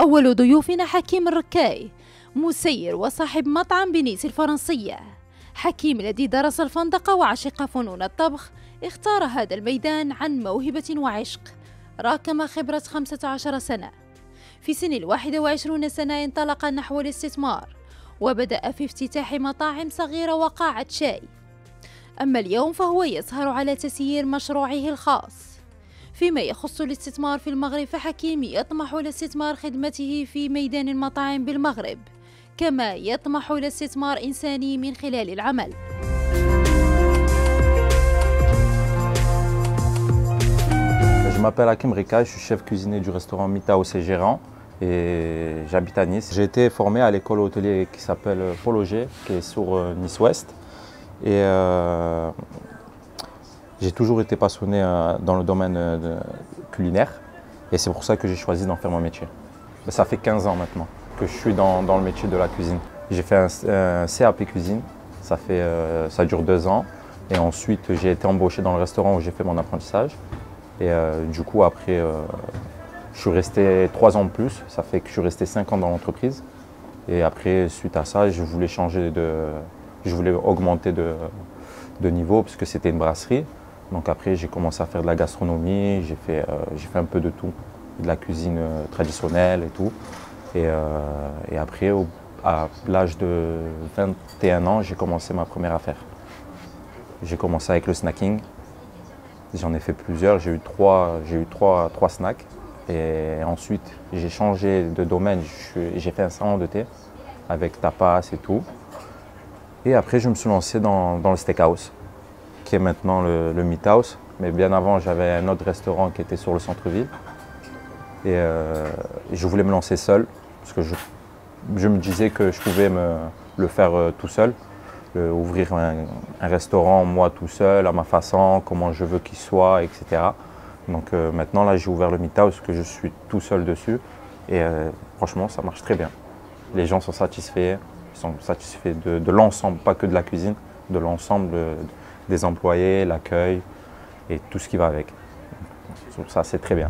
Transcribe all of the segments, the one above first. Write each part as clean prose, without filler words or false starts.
أول ضيوفنا حكيم الركاي، مسير وصاحب مطعم بنيس الفرنسية. حكيم الذي درس الفندقة وعشق فنون الطبخ اختار هذا الميدان عن موهبة وعشق. راكم خبرة 15 سنة. في سن 21 سنة انطلق نحو الاستثمار وبدأ في افتتاح مطاعم صغيرة وقاعة شاي. أما اليوم فهو يسهر على تسيير مشروعه الخاص. فيما يخص الاستثمار في المغرب فحكيم يطمح لاستثمار خدمته في ميدان المطاعم بالمغرب، كما يطمح لاستثمار إنساني من خلال العمل. Je m'appelle Hakim Ricay, je suis chef cuisinier du restaurant Mitaos et gérant et j'habite à Nice. J'ai été formé à l'école hôtelière qui s'appelle Paul Auger, qui est sur Nice-Ouest. Et j'ai toujours été passionné dans le domaine culinaire et c'est pour ça que j'ai choisi d'en faire mon métier. Ça fait 15 ans maintenant que je suis dans le métier de la cuisine. J'ai fait un CAP cuisine, ça dure 2 ans et ensuite j'ai été embauché dans le restaurant où j'ai fait mon apprentissage. Et du coup après je suis resté 3 ans de plus, ça fait que je suis resté 5 ans dans l'entreprise. Et après suite à ça je voulais augmenter de niveau parce que c'était une brasserie. Donc après j'ai commencé à faire de la gastronomie, j'ai fait un peu de tout, de la cuisine traditionnelle et tout. Et après à l'âge de 21 ans j'ai commencé ma première affaire. J'ai commencé avec le snacking. J'en ai fait plusieurs, j'ai eu trois snacks et ensuite j'ai changé de domaine, j'ai fait un salon de thé avec tapas et tout. Et après je me suis lancé dans le steakhouse, qui est maintenant le Mitaos. Mais bien avant j'avais un autre restaurant qui était sur le centre-ville. Et je voulais me lancer seul, parce que je me disais que je pouvais le faire tout seul. Ouvrir un restaurant moi tout seul, à ma façon, comment je veux qu'il soit, etc. Donc maintenant là j'ai ouvert le Mitaos, que je suis tout seul dessus et franchement ça marche très bien. Les gens sont satisfaits, de l'ensemble, pas que de la cuisine, de l'ensemble des employés, l'accueil et tout ce qui va avec. Donc ça c'est très bien.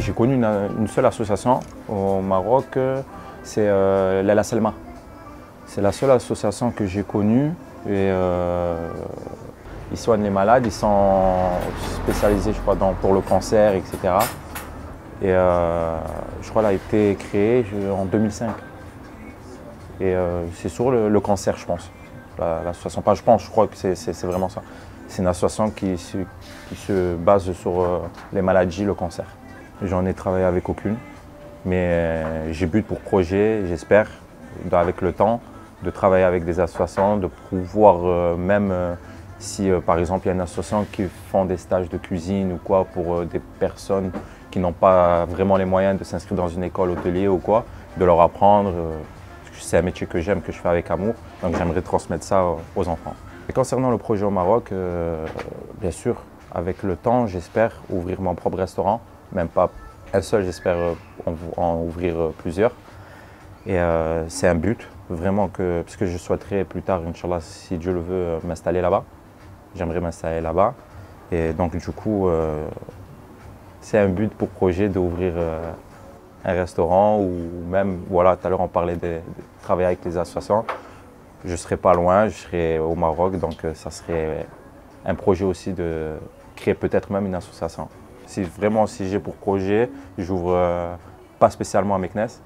J'ai connu une seule association au Maroc, c'est l'El Selma. C'est la seule association que j'ai connue et ils soignent les malades, ils sont spécialisés je crois, pour le cancer, etc. Et je crois qu'elle a été créée en 2005. Et c'est sur le cancer je pense. L'association, pas je pense, je crois que c'est vraiment ça. C'est une association qui se base sur les maladies, le cancer. J'en ai travaillé avec aucune, mais j'ai but pour projet, j'espère, avec le temps, de travailler avec des associations, de pouvoir même si par exemple il y a une association qui font des stages de cuisine ou quoi pour des personnes qui n'ont pas vraiment les moyens de s'inscrire dans une école hôtelière ou quoi, de leur apprendre, parce que c'est un métier que j'aime, que je fais avec amour, donc j'aimerais transmettre ça aux enfants. Et concernant le projet au Maroc, bien sûr, avec le temps, j'espère ouvrir mon propre restaurant. Même pas un seul, j'espère en ouvrir plusieurs. Et c'est un but, vraiment, parce que je souhaiterais plus tard, Inch'Allah, si Dieu le veut, m'installer là-bas. J'aimerais m'installer là-bas. Et donc du coup, c'est un but pour projet d'ouvrir un restaurant ou même, voilà, tout à l'heure on parlait de travailler avec les associations. Je ne serai pas loin, je serai au Maroc, donc ça serait un projet aussi de créer peut-être même une association. Si j'ai pour projet, j'ouvre pas spécialement à Meknès,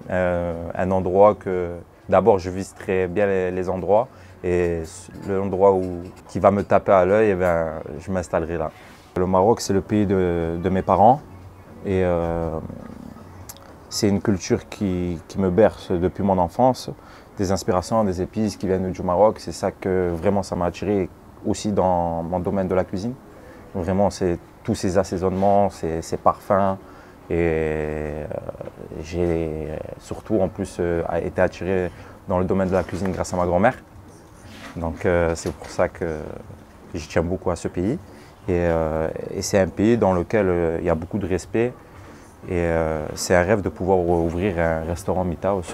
un endroit que d'abord je visiterai bien les endroits et l'endroit qui va me taper à l'œil, eh bien, je m'installerai là. Le Maroc c'est le pays de mes parents et c'est une culture qui me berce depuis mon enfance. Des inspirations, des épices qui viennent du Maroc, c'est ça que vraiment ça m'a attiré aussi dans mon domaine de la cuisine. Vraiment, c'est tous ces assaisonnements, ces parfums. Et j'ai surtout en plus été attiré dans le domaine de la cuisine grâce à ma grand-mère. Donc c'est pour ça que je tiens beaucoup à ce pays. Et c'est un pays dans lequel il y a beaucoup de respect. Et c'est un rêve de pouvoir ouvrir un restaurant Meat House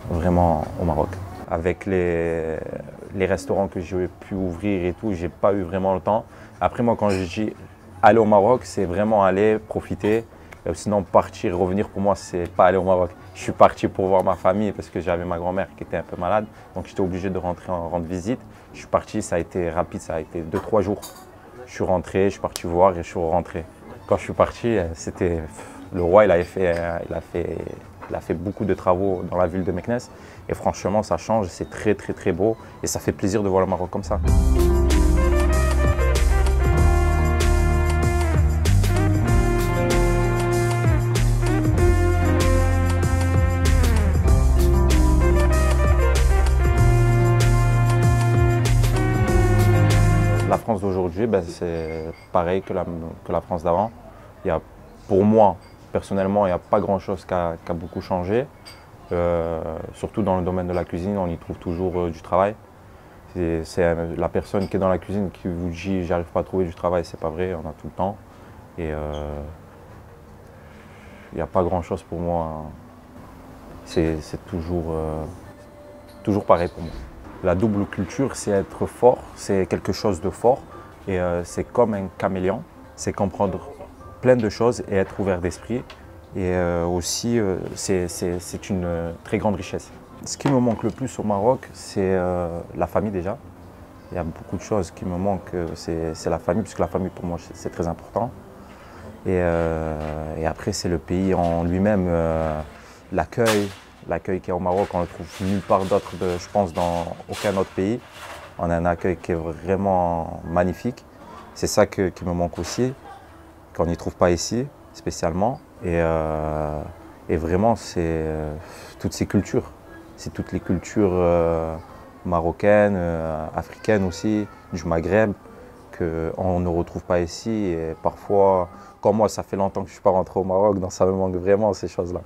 vraiment au Maroc. Avec les restaurants que j'ai pu ouvrir et tout, j'ai pas eu vraiment le temps. Après moi, quand je dis aller au Maroc, c'est vraiment aller profiter. Sinon partir, revenir pour moi, c'est pas aller au Maroc. Je suis parti pour voir ma famille parce que j'avais ma grand-mère qui était un peu malade. Donc j'étais obligé de rentrer en rendre visite. Je suis parti, ça a été rapide, ça a été 2-3 jours. Je suis rentré, je suis parti voir et je suis rentré. Quand je suis parti, c'était le roi, il a fait beaucoup de travaux dans la ville de Meknès. Et franchement, ça change, c'est très très très beau. Et ça fait plaisir de voir le Maroc comme ça. La France d'aujourd'hui, ben, c'est pareil que la France d'avant. Pour moi, personnellement, il n'y a pas grand-chose qui a beaucoup changé. Surtout dans le domaine de la cuisine, on y trouve toujours du travail. C'est la personne qui est dans la cuisine qui vous dit « j'arrive pas à trouver du travail », c'est pas vrai, on a tout le temps. Et il n'y a pas grand-chose pour moi. C'est toujours pareil pour moi. La double culture, c'est être fort, c'est quelque chose de fort. Et c'est comme un caméléon, c'est comprendre plein de choses et être ouvert d'esprit. Et aussi, c'est une très grande richesse. Ce qui me manque le plus au Maroc, c'est la famille déjà. Il y a beaucoup de choses qui me manquent, c'est la famille, puisque la famille pour moi c'est très important. Et après c'est le pays en lui-même, l'accueil qu'il y a au Maroc, on ne le trouve nulle part d'autre, je pense, dans aucun autre pays. On a un accueil qui est vraiment magnifique. C'est ça qui me manque aussi, qu'on n'y trouve pas ici, spécialement. Et vraiment, c'est toutes ces cultures. C'est toutes les cultures marocaines, africaines aussi, du Maghreb, qu'on ne retrouve pas ici. Et parfois, comme moi, ça fait longtemps que je ne suis pas rentré au Maroc, donc ça me manque vraiment ces choses-là.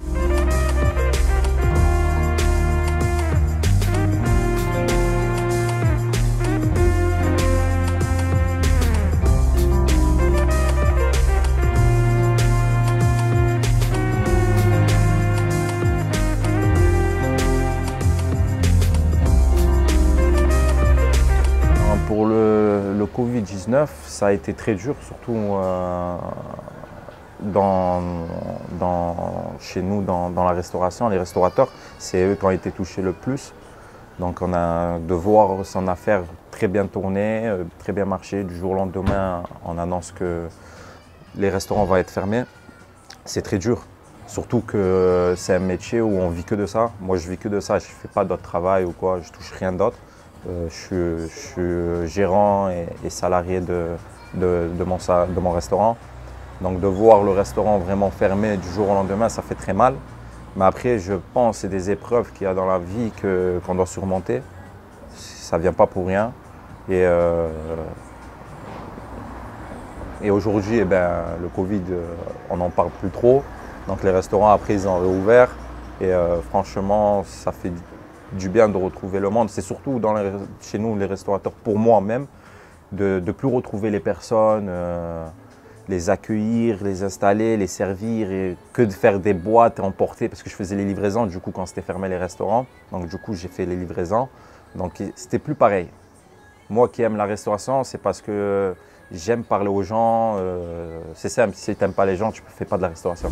Pour le Covid-19, ça a été très dur, surtout chez nous, dans la restauration. Les restaurateurs, c'est eux qui ont été touchés le plus. Donc on a de voir son affaire très bien tourner, très bien marcher. Du jour au lendemain, on annonce que les restaurants vont être fermés. C'est très dur. Surtout que c'est un métier où on vit que de ça. Moi, je vis que de ça. Je ne fais pas d'autre travail ou quoi. Je touche rien d'autre. Je suis gérant et salarié de mon restaurant. Donc de voir le restaurant vraiment fermé du jour au lendemain, ça fait très mal. Mais après, je pense que c'est des épreuves qu'il y a dans la vie qu'on doit surmonter. Ça ne vient pas pour rien. Et aujourd'hui, eh ben, le Covid, on n'en parle plus trop. Donc les restaurants, après, ils ont réouvert. Et franchement, ça fait du bien de retrouver le monde. C'est surtout chez nous, les restaurateurs, pour moi même, de ne plus retrouver les personnes, les accueillir, les installer, les servir, et que de faire des boîtes et emporter, parce que je faisais les livraisons, du coup, quand c'était fermé les restaurants. Donc du coup, j'ai fait les livraisons. Donc c'était plus pareil. Moi qui aime la restauration, c'est parce que j'aime parler aux gens. C'est simple, si tu n'aimes pas les gens, tu ne fais pas de la restauration.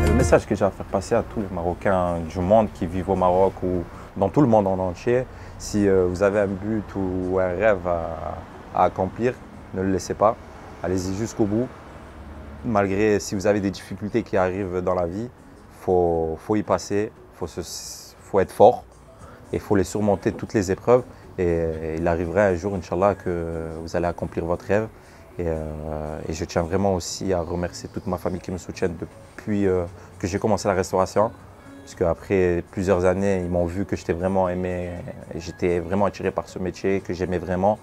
Le message que j'ai à faire passer à tous les Marocains du monde qui vivent au Maroc ou dans tout le monde en entier, si vous avez un but ou un rêve à accomplir, ne le laissez pas. Allez-y jusqu'au bout. Malgré si vous avez des difficultés qui arrivent dans la vie, faut y passer, faut être fort et il faut les surmonter toutes les épreuves. Et il arriverait un jour, Inch'Allah, que vous allez accomplir votre rêve. Et je tiens vraiment aussi à remercier toute ma famille qui me soutiennent depuis que j'ai commencé la restauration. Parce qu'après plusieurs années, ils m'ont vu que j'étais vraiment aimé, j'étais vraiment attiré par ce métier, que j'aimais vraiment.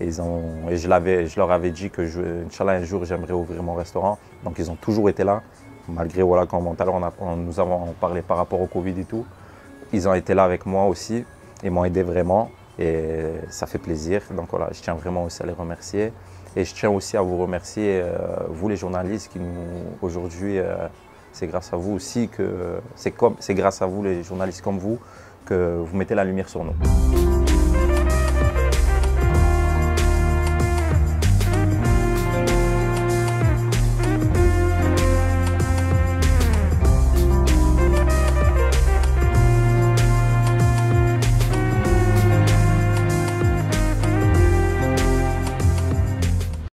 Et je leur avais dit que, Inch'Allah, un jour, j'aimerais ouvrir mon restaurant. Donc ils ont toujours été là, malgré, voilà, quand tout à l'heure nous avons parlé par rapport au Covid et tout. Ils ont été là avec moi aussi, ils m'ont aidé vraiment et ça fait plaisir. Donc voilà, je tiens vraiment aussi à les remercier. Et je tiens aussi à vous remercier, vous les journalistes, qui aujourd'hui, c'est grâce à vous aussi que c'est grâce à vous les journalistes comme vous que vous mettez la lumière sur nous.